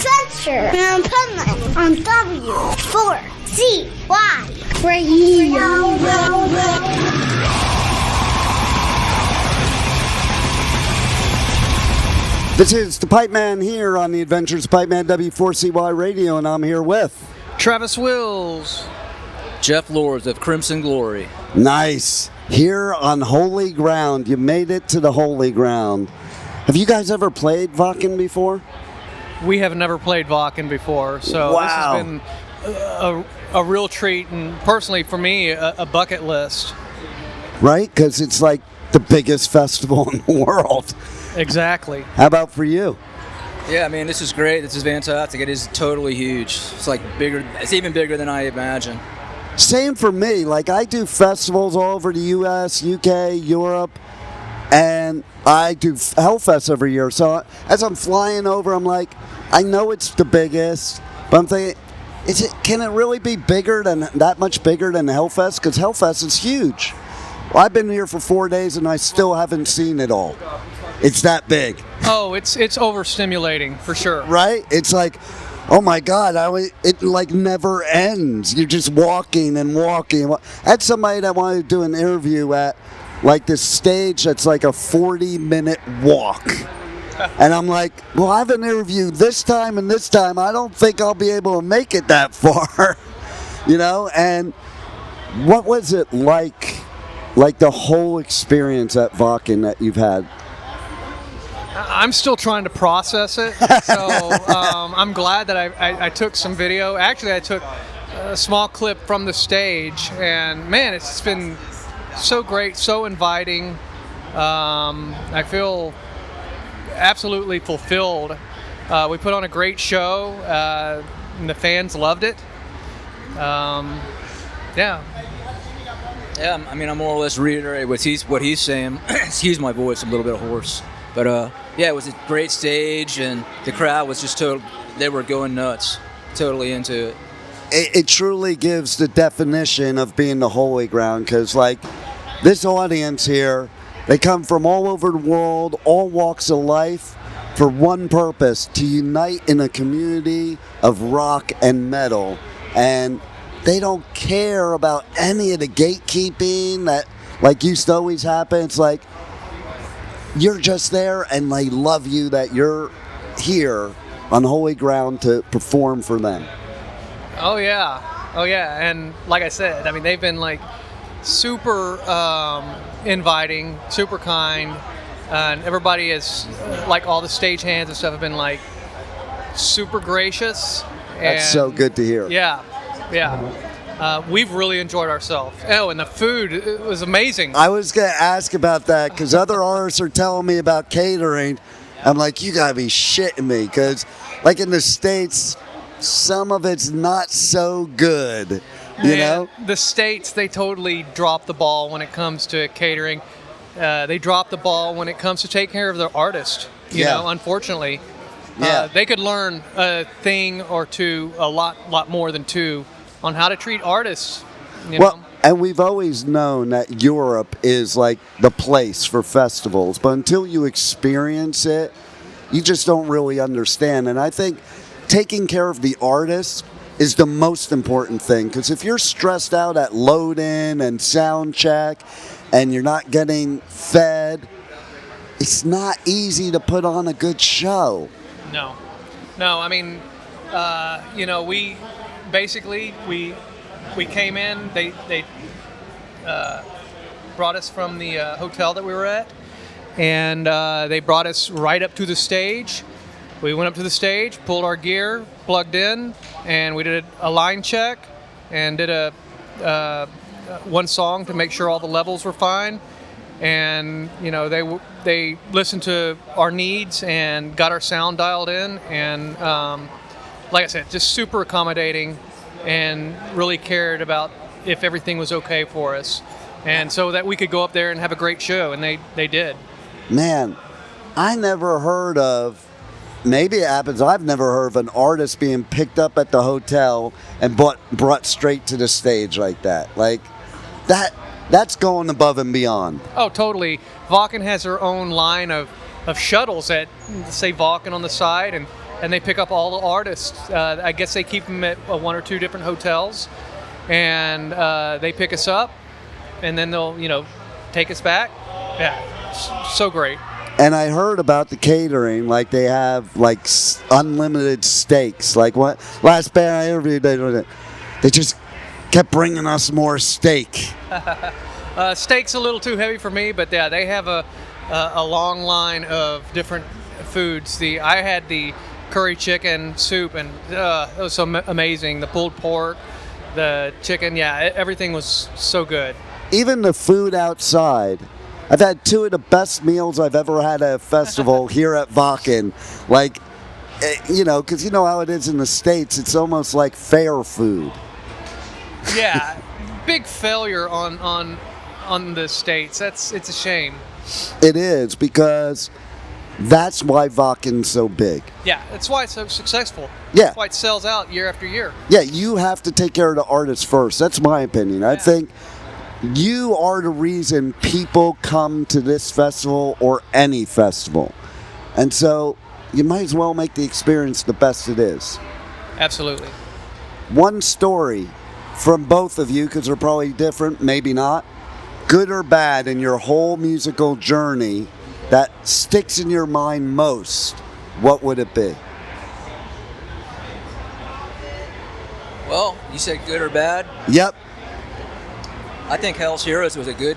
adventure in Pipeman on W4CY Radio. This is the Pipeman here on the Adventures of Pipeman W4CY Radio, and I'm here with Travis Wills, Jeff Lourdes of Crimson Glory. Nice. Here on holy ground. You made it to the holy ground. Have you guys ever played Wacken before? We have never played Wacken before, so Wow. This has been a real treat, and personally for me, a bucket list. Right? Because it's like the biggest festival in the world. Exactly. How about for you? Yeah, I mean, this is great. This is fantastic. It is totally huge. It's like bigger. It's even bigger than I imagined. Same for me. Like, I do festivals all over the U.S., U.K., Europe, and I do Hellfest every year. So as I'm flying over, I'm like, I know it's the biggest, but I'm thinking, can it really be bigger than that much bigger than Hellfest? Because Hellfest is huge. Well, I've been here for 4 days, and I still haven't seen it all. It's that big. Oh, it's overstimulating for sure. Right? It's like, oh my God, it like never ends. You're just walking and walking. I had somebody that wanted to do an interview at like this stage that's like a 40-minute walk. And I'm like, well, I have an interview this time and this time. I don't think I'll be able to make it that far. You know? And what was it like the whole experience at Wacken that you've had? I'm still trying to process it, so I'm glad that I took some video. Actually, I took a small clip from the stage, and man, it's been so great, so inviting. I feel absolutely fulfilled. We put on a great show, and the fans loved it. Yeah. Yeah, I mean, I more or less reiterate what he's saying. Excuse my voice, I'm a little bit hoarse. But yeah, it was a great stage, and the crowd was just they were going nuts, totally into it. It truly gives the definition of being the holy ground, because like this audience here, they come from all over the world, all walks of life, for one purpose: to unite in a community of rock and metal. And they don't care about any of the gatekeeping that like used to always happen. It's like, you're just there, and they love you that you're here on holy ground to perform for them. Oh yeah, and like I said, I mean, they've been like super inviting, super kind, and everybody is like all the stage-hands and stuff have been like super gracious. That's so good to hear. Yeah. We've really enjoyed ourselves. Oh, and the food, it was amazing. I was going to ask about that, because other artists are telling me about catering. I'm like, you got to be shitting me, because like in the States, some of it's not so good, you know? The States, they totally drop the ball when it comes to catering. They drop the ball when it comes to taking care of their artist, you know, unfortunately. Yeah. They could learn a thing or two, a lot more than two, on how to treat artists, you know? And we've always known that Europe is like the place for festivals, but until you experience it, you just don't really understand. And I think taking care of the artist is the most important thing, because if you're stressed out at load-in and sound check and you're not getting fed, it's not easy to put on a good show. No, I mean, you know, we came in, they brought us from the hotel that we were at, and they brought us right up to the stage. We went up to the stage, pulled our gear, plugged in, and we did a line check and did a one song to make sure all the levels were fine. And you know, they listened to our needs and got our sound dialed in, and like I said, just super accommodating and really cared about if everything was okay for us, and so that we could go up there and have a great show, and they did. Man, I never heard of, maybe it happens, I've never heard of an artist being picked up at the hotel and brought straight to the stage like that. Like, that's going above and beyond. Oh, totally. Wacken has their own line of shuttles that say Wacken on the side, and and they pick up all the artists. I guess they keep them at one or two different hotels, and they pick us up, and then they'll take us back. Yeah, so great. And I heard about the catering, like they have like unlimited steaks. Like what last band I interviewed, they just kept bringing us more steak. Steak's a little too heavy for me, but yeah, they have a long line of different foods. I had the curry chicken soup, and it was so amazing. The pulled pork, the chicken, yeah, everything was so good. Even the food outside. I've had two of the best meals I've ever had at a festival here at Wacken. Like, because you know how it is in the States, it's almost like fair food. Yeah, big failure on the States. It's a shame. It is, because that's why Wacken's so big. Yeah, that's why it's so successful. Yeah. That's why it sells out year after year. Yeah, you have to take care of the artists first. That's my opinion. I think you are the reason people come to this festival or any festival. And so you might as well make the experience the best it is. Absolutely. One story from both of you, because they're probably different, maybe not, good or bad in your whole musical journey that sticks in your mind most, what would it be? Well, you said good or bad? Yep. I think Hell's Heroes was a good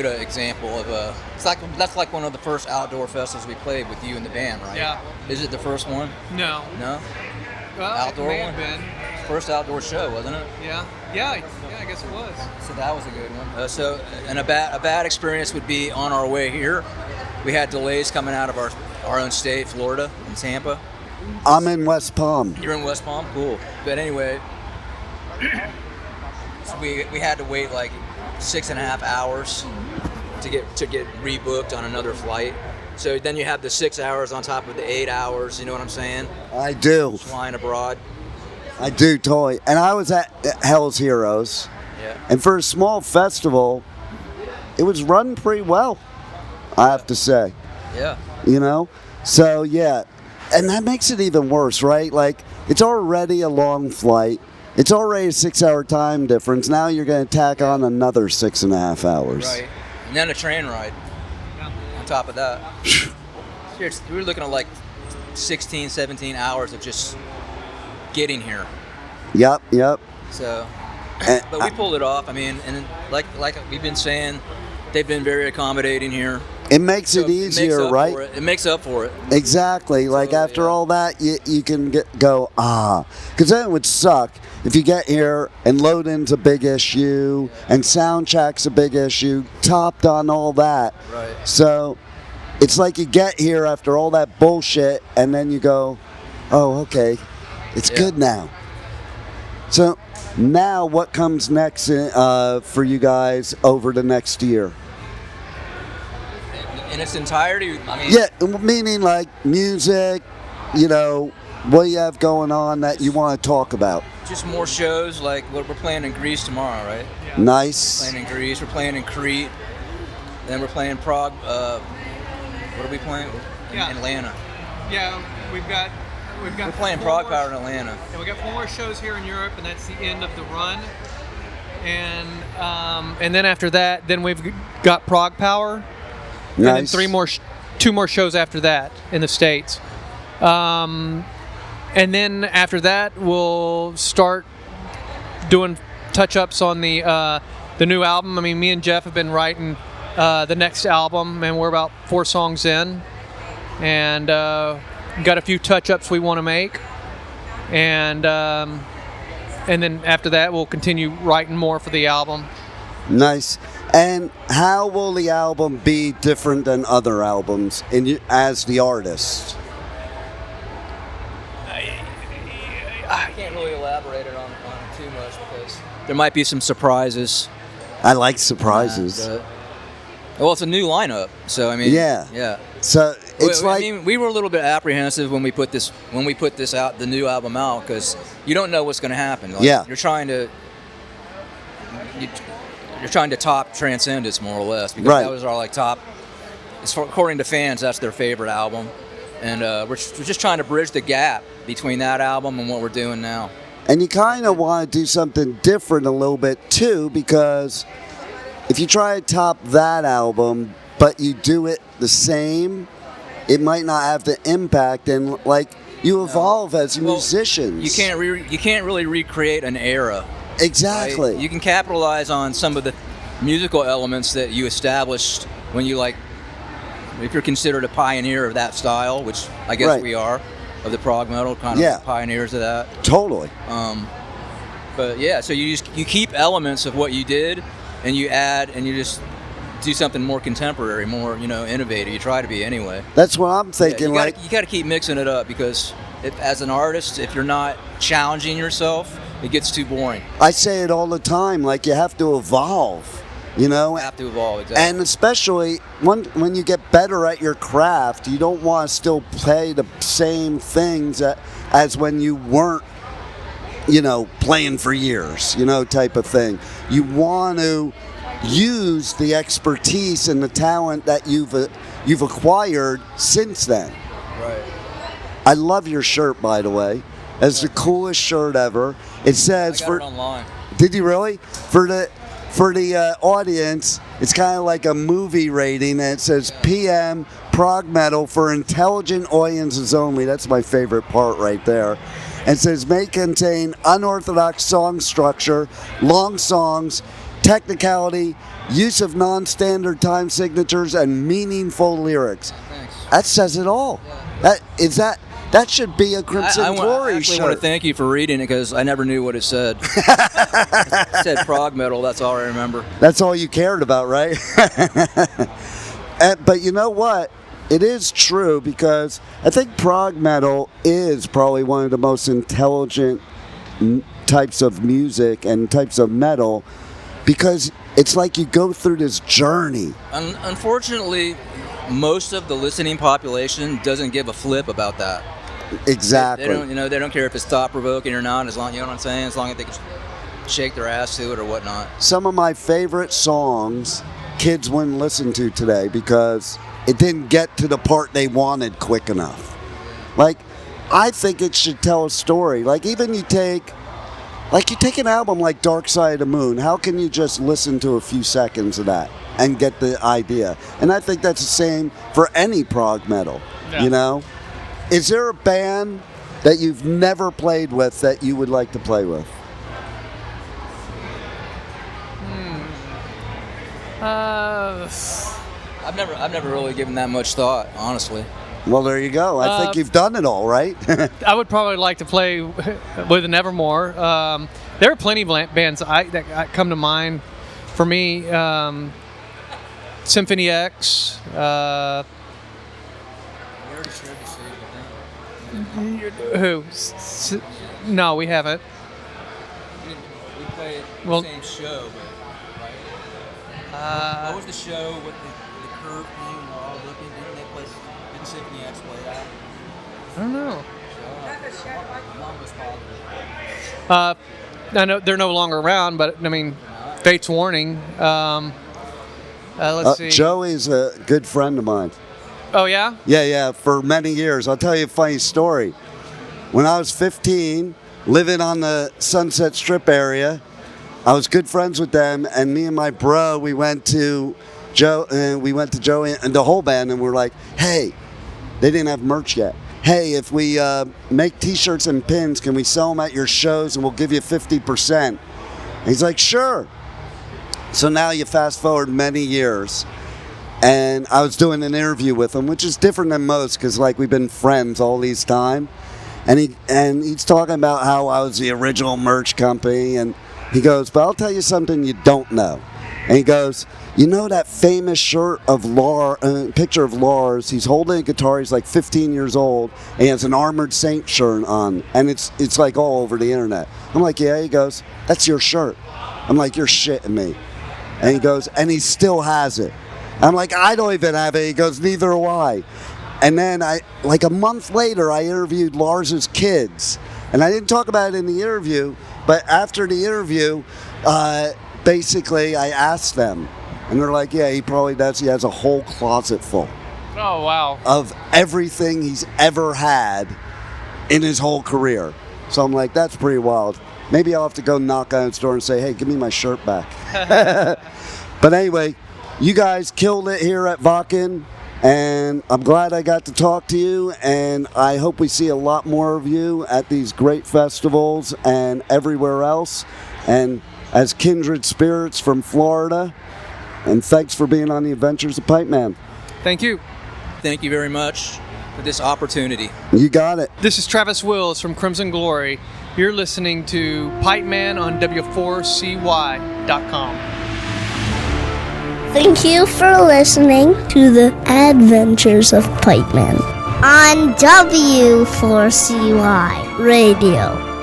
example of that's like one of the first outdoor festivals we played with you and the band, right? Yeah. Is it the first one? No. No. Well, Outdoor it may one? have been. First outdoor show, wasn't it? Yeah, I guess it was. So that was a good one. And a bad experience would be on our way here. We had delays coming out of our own state, Florida, and Tampa. I'm in West Palm. You're in West Palm? Cool. But anyway, so we had to wait like 6.5 hours to get rebooked on another flight. So then you have the 6 hours on top of the 8 hours. You know what I'm saying? I do. Flying abroad. I do, totally. And I was at Hell's Heroes. Yeah. And for a small festival, it was run pretty well, I have to say. Yeah. So, yeah. And that makes it even worse, right? Like, it's already a long flight. It's already a 6-hour time difference. Now you're going to tack on another 6.5 hours. Right. And then a train ride on top of that. Seriously, we were looking at like 16, 17 hours of just getting here. Yep. So, but we pulled it off. I mean, and like we've been saying, they've been very accommodating here. It makes it easier, right? It makes up for it. Exactly. Like after all that, you can go, because then it would suck if you get here and load-in's a big issue and soundcheck's a big issue, topped on all that. Right. So it's like you get here after all that bullshit and then you go, oh, okay, it's good now. So now what comes next for you guys over the next year? In its entirety, I mean... Yeah, meaning like music, what do you have going on that you want to talk about? Just more shows, like we're playing in Greece tomorrow, right? Yeah. Nice. Playing in Greece, we're playing in Crete, then we're playing Prague. What are we playing? In Atlanta. Yeah, we've got. We're playing Prog Power in Atlanta. And we got 4 more shows here in Europe, and that's the end of the run. And then after that, then we've got Prog Power. Nice. And then 2 more shows after that in the States. And then after that, we'll start doing touch-ups on the new album. I mean, me and Jeff have been writing the next album, and we're about 4 songs in. And got a few touch-ups we want to make. And then after that, we'll continue writing more for the album. Nice. And how will the album be different than other albums as the artist? I can't really elaborate on it too much because there might be some surprises. I like surprises. Well, it's a new lineup, so I mean, yeah. So it's I mean, we were a little bit apprehensive when we put this out, the new album out, because you don't know what's going to happen. Like, you're trying to top Transcendence more or less, because that was our top. According to fans, that's their favorite album, and we're just trying to bridge the gap between that album and what we're doing now. And you kind of want to do something different a little bit too, because if you try to top that album, but you do it the same, it might not have the impact, and like you evolve as musicians. You can't really recreate an era. Exactly. Right? You can capitalize on some of the musical elements that you established when you if you're considered a pioneer of that style, which I guess we are, of the prog metal, kind of pioneers of that. Totally. But yeah, so you keep elements of what you did, and you add, and you just do something more contemporary, more innovative. You try to be anyway. That's what I'm thinking. You got to keep mixing it up, because as an artist, if you're not challenging yourself, it gets too boring. I say it all the time. Like, you have to evolve. You have to evolve, exactly. And especially when you get better at your craft, you don't want to still play the same things as when you weren't, playing for years, type of thing. You want to use the expertise and the talent that you've acquired since then. Right. I love your shirt, by the way. It's the coolest shirt ever. It says I got it online. Did you really? For the audience, it's kind of like a movie rating, and it says PM Prog Metal for intelligent audiences only. That's my favorite part right there. And it says may contain unorthodox song structure, long songs, technicality, use of non-standard time signatures, and meaningful lyrics. Thanks. That says it all. Yeah. That should be a Crimson Glory shirt. I want to thank you for reading it, because I never knew what it said. It said prog metal. That's all I remember. That's all you cared about, right? But you know what? It is true, because I think prog metal is probably one of the most intelligent types of music and types of metal, because it's like you go through this journey. Unfortunately, most of the listening population doesn't give a flip about that. Exactly. They don't care if it's thought provoking or not, as long, you know what I'm saying, as long as they can shake their ass to it or whatnot. Some of my favorite songs kids wouldn't listen to today because it didn't get to the part they wanted quick enough. Like, I think it should tell a story. Like, even you take an album like Dark Side of the Moon, how can you just listen to a few seconds of that and get the idea? And I think that's the same for any prog metal, Is there a band that you've never played with that you would like to play with? I've never really given that much thought, honestly. Well, there you go. I think you've done it all, right? I would probably like to play with an Evermore. There are plenty of bands that come to mind for me. Symphony X. We already shared the same thing. Who? No, we haven't. We played the same show, but right? What was the show with the curve thing and all looking? Didn't Symphony X play that? I don't know. Mom was positive. I know they're no longer around, but I mean, Fate's Warning. Let's see. Joey's a good friend of mine. Oh, yeah? Yeah, for many years. I'll tell you a funny story. When I was 15, living on the Sunset Strip area, I was good friends with them, and me and my bro, we went to Joey and the whole band, and we're like, hey, they didn't have merch yet. Hey, if we make T-shirts and pins, can we sell them at your shows, and we'll give you 50%? And he's like, sure. So now you fast forward many years, and I was doing an interview with him, which is different than most, because we've been friends all these time. And he's talking about how I was the original merch company, and he goes, but I'll tell you something you don't know. And he goes, you know that famous shirt of picture of Lars? He's holding a guitar. He's like 15 years old, and he has an Armored Saint shirt on, and it's like all over the internet. I'm like, yeah. He goes, that's your shirt. I'm like, you're shitting me. And he goes, and he still has it. I'm like, I don't even have it. He goes, neither do I. And then a month later, I interviewed Lars's kids. And I didn't talk about it in the interview, but after the interview, basically I asked them. And they're like, yeah, he probably does. He has a whole closet full. Oh, wow. of everything he's ever had in his whole career. So I'm like, that's pretty wild. Maybe I'll have to go knock on his door and say, hey, give me my shirt back. But anyway, you guys killed it here at Wacken, and I'm glad I got to talk to you, and I hope we see a lot more of you at these great festivals and everywhere else, and as kindred spirits from Florida. And thanks for being on the Adventures of Pipeman. Thank you. Thank you very much for this opportunity. You got it. This is Travis Wills from Crimson Glory. You're listening to Pipeman on W4CY.com. Thank you for listening to the Adventures of Pipeman on W4CY Radio.